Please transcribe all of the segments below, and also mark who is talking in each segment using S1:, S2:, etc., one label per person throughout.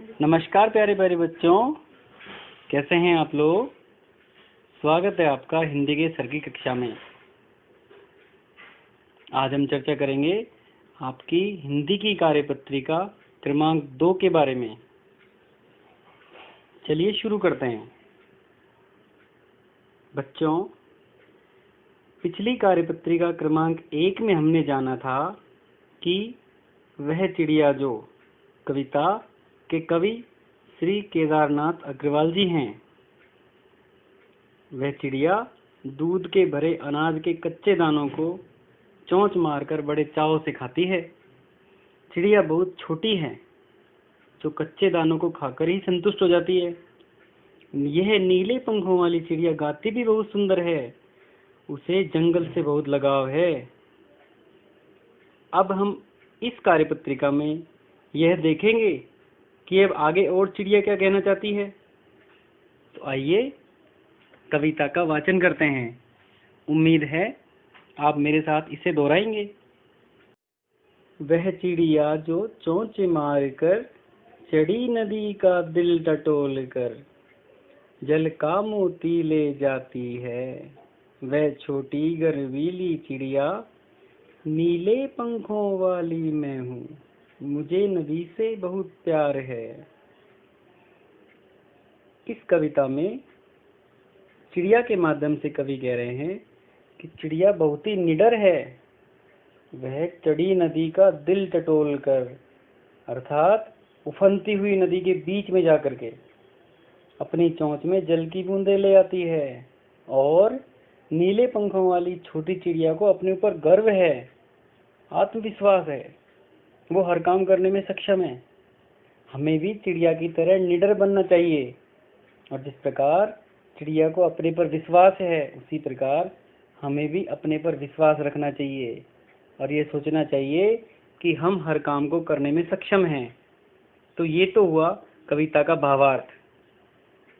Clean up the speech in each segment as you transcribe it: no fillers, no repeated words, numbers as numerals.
S1: नमस्कार प्यारे प्यारे बच्चों, कैसे हैं आप लोग। स्वागत है आपका हिंदी के सर की कक्षा में। आज हम चर्चा करेंगे आपकी हिंदी की कार्यपत्रिका क्रमांक 2 के बारे में। चलिए शुरू करते हैं। बच्चों, पिछली कार्यपत्रिका क्रमांक 1 में हमने जाना था कि वह चिड़िया जो कविता के कवि श्री केदारनाथ अग्रवाल जी हैं, वह चिड़िया दूध के भरे अनाज के कच्चे दानों को चोंच मारकर बड़े चाव से खाती है। चिड़िया बहुत छोटी है जो कच्चे दानों को खाकर ही संतुष्ट हो जाती है। यह नीले पंखों वाली चिड़िया गाती भी बहुत सुंदर है, उसे जंगल से बहुत लगाव है। अब हम इस कार्यपत्रिका में यह देखेंगे कि अब आगे और चिड़िया क्या कहना चाहती है। तो आइए कविता का वाचन करते हैं। उम्मीद है आप मेरे साथ इसे दोहराएंगे। वह चिड़िया जो चोंच मारकर चढ़ी नदी का दिल टटोल कर जल का मोती ले जाती है, वह छोटी गर्वीली चिड़िया नीले पंखों वाली मैं हूँ, मुझे नदी से बहुत प्यार है। इस कविता में चिड़िया के माध्यम से कवि कह रहे हैं कि चिड़िया बहुत ही निडर है। वह चढ़ी नदी का दिल टटोल कर, अर्थात उफनती हुई नदी के बीच में जाकर के अपनी चोंच में जल की बूंदें ले आती है। और नीले पंखों वाली छोटी चिड़िया को अपने ऊपर गर्व है, आत्मविश्वास है, वो हर काम करने में सक्षम है। हमें भी चिड़िया की तरह निडर बनना चाहिए, और जिस प्रकार चिड़िया को अपने पर विश्वास है, उसी प्रकार हमें भी अपने पर विश्वास रखना चाहिए और ये सोचना चाहिए कि हम हर काम को करने में सक्षम हैं। तो ये तो हुआ कविता का भावार्थ।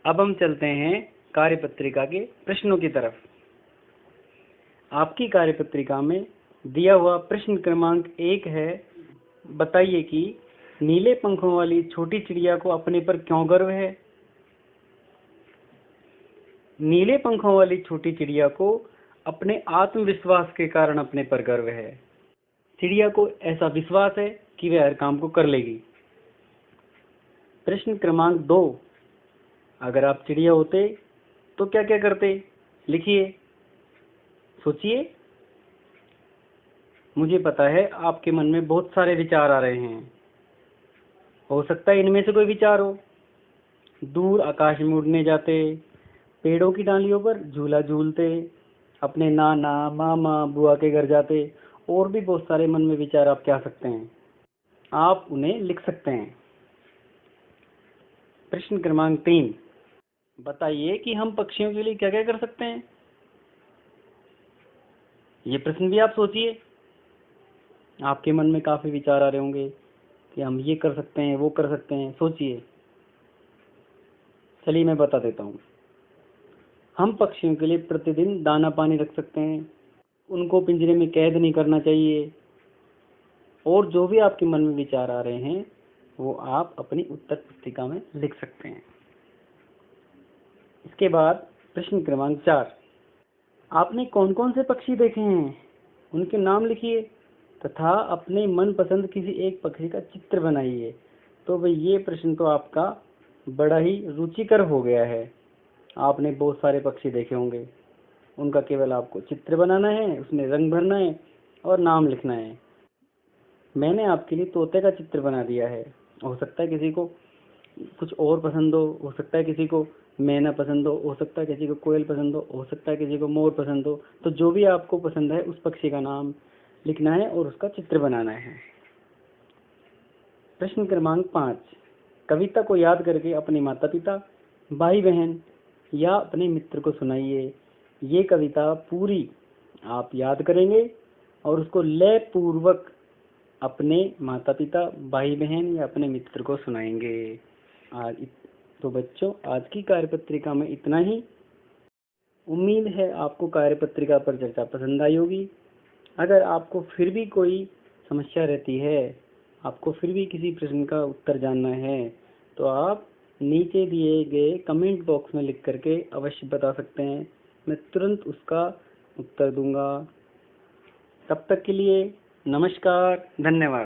S1: अब हम चलते हैं कार्यपत्रिका के प्रश्नों की तरफ। आपकी कार्यपत्रिका में दिया हुआ प्रश्न क्रमांक 1 है, बताइए कि नीले पंखों वाली छोटी चिड़िया को अपने पर क्यों गर्व है। नीले पंखों वाली छोटी चिड़िया को अपने आत्मविश्वास के कारण अपने पर गर्व है। चिड़िया को ऐसा विश्वास है कि वह हर काम को कर लेगी। प्रश्न क्रमांक 2, अगर आप चिड़िया होते तो क्या क्या करते, लिखिए, सोचिए। मुझे पता है आपके मन में बहुत सारे विचार आ रहे हैं। हो सकता है इनमें से कोई विचार हो। दूर आकाश में उड़ने जाते, पेड़ों की डालियों पर झूला झूलते, अपने नाना मामा बुआ के घर जाते, और भी बहुत सारे मन में विचार आप क्या सकते हैं। आप उन्हें लिख सकते हैं। प्रश्न क्रमांक 3, बताइए कि हम पक्षियों के लिए क्या क्या कर सकते हैं। ये प्रश्न भी आप सोचिए। आपके मन में काफी विचार आ रहे होंगे कि हम ये कर सकते हैं, वो कर सकते हैं। सोचिए। चलिए मैं बता देता हूँ। हम पक्षियों के लिए प्रतिदिन दाना पानी रख सकते हैं, उनको पिंजरे में कैद नहीं करना चाहिए, और जो भी आपके मन में विचार आ रहे हैं वो आप अपनी उत्तर पुस्तिका में लिख सकते हैं। इसके बाद प्रश्न क्रमांक 4, आपने कौन कौन से पक्षी देखे हैं, उनके नाम लिखिए तथा अपने मनपसंद किसी एक पक्षी का चित्र बनाइए। तो भाई ये प्रश्न तो आपका बड़ा ही रुचिकर हो गया है। आपने बहुत सारे पक्षी देखे होंगे, उनका केवल आपको चित्र बनाना है, उसमें रंग भरना है और नाम लिखना है। मैंने आपके लिए तोते का चित्र बना दिया है। हो सकता है किसी को कुछ और पसंद हो सकता है किसी को मैना पसंद हो सकता है किसी को कोयल पसंद हो सकता है किसी को मोर पसंद हो। तो जो भी आपको पसंद है उस पक्षी का नाम लिखना है और उसका चित्र बनाना है। प्रश्न क्रमांक 5, कविता को याद करके अपने माता पिता, भाई बहन या अपने मित्र को सुनाइए। ये कविता पूरी आप याद करेंगे और उसको लय पूर्वक अपने माता पिता, भाई बहन या अपने मित्र को सुनाएंगे। आज तो बच्चों, आज की कार्यपत्रिका में इतना ही। उम्मीद है आपको कार्यपत्रिका पर चर्चा पसंद आई होगी। अगर आपको फिर भी कोई समस्या रहती है, आपको फिर भी किसी प्रश्न का उत्तर जानना है, तो आप नीचे दिए गए कमेंट बॉक्स में लिख करके अवश्य बता सकते हैं, मैं तुरंत उसका उत्तर दूंगा। तब तक के लिए नमस्कार, धन्यवाद।